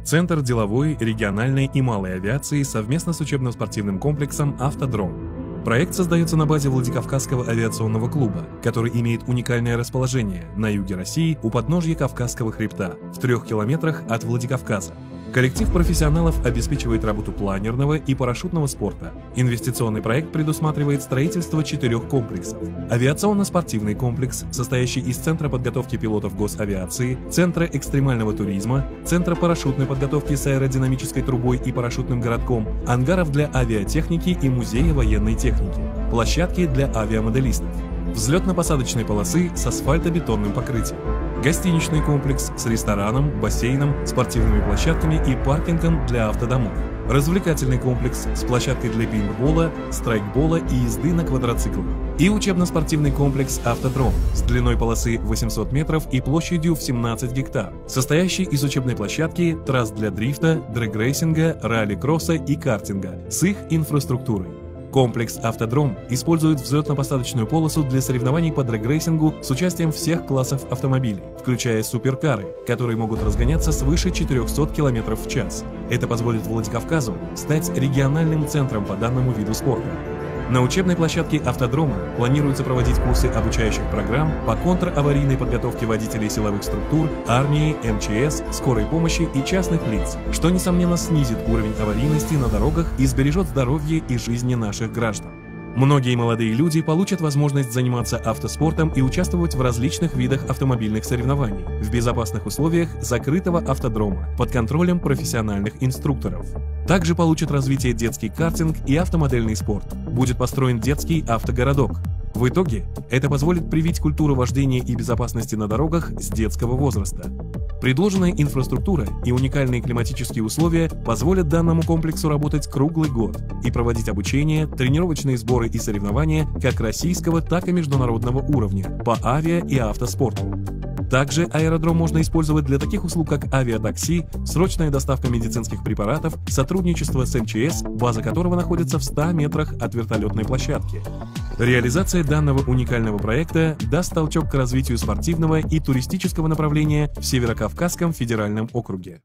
Центр деловой, региональной и малой авиации совместно с учебно-спортивным комплексом «Автодром». Проект создается на базе Владикавказского авиационного клуба, который имеет уникальное расположение на юге России у подножья Кавказского хребта, в 3 километрах от Владикавказа. Коллектив профессионалов обеспечивает работу планерного и парашютного спорта. Инвестиционный проект предусматривает строительство 4 комплексов. Авиационно-спортивный комплекс, состоящий из Центра подготовки пилотов госавиации, Центра экстремального туризма, Центра парашютной подготовки с аэродинамической трубой и парашютным городком, ангаров для авиатехники и музея военной техники, площадки для авиамоделистов, взлетно-посадочной полосы с асфальтобетонным покрытием, гостиничный комплекс с рестораном, бассейном, спортивными площадками и паркингом для автодомов, развлекательный комплекс с площадкой для пейнтбола, страйкбола и езды на квадроциклах, и учебно-спортивный комплекс «Автодром» с длиной полосы 800 метров и площадью в 17 гектар, состоящий из учебной площадки, трасс для дрифта, дрэг-рейсинга, ралли-кросса и картинга с их инфраструктурой. Комплекс «Автодром» использует взлетно-посадочную полосу для соревнований по дрэг-рейсингу с участием всех классов автомобилей, включая суперкары, которые могут разгоняться свыше 400 км в час. Это позволит Владикавказу стать региональным центром по данному виду спорта. На учебной площадке «Автодрома» планируется проводить курсы обучающих программ по контраварийной подготовке водителей силовых структур, армии, МЧС, скорой помощи и частных лиц, что, несомненно, снизит уровень аварийности на дорогах и сбережет здоровье и жизни наших граждан. Многие молодые люди получат возможность заниматься автоспортом и участвовать в различных видах автомобильных соревнований в безопасных условиях закрытого автодрома под контролем профессиональных инструкторов. Также получат развитие детский картинг и автомодельный спорт. Будет построен детский автогородок. В итоге это позволит привить культуру вождения и безопасности на дорогах с детского возраста. Предложенная инфраструктура и уникальные климатические условия позволят данному комплексу работать круглый год и проводить обучение, тренировочные сборы и соревнования как российского, так и международного уровня по авиа- и автоспорту. Также аэродром можно использовать для таких услуг, как авиатакси, срочная доставка медицинских препаратов, сотрудничество с МЧС, база которого находится в 100 метрах от вертолетной площадки. Реализация данного уникального проекта даст толчок к развитию спортивного и туристического направления в Северокавказском федеральном округе.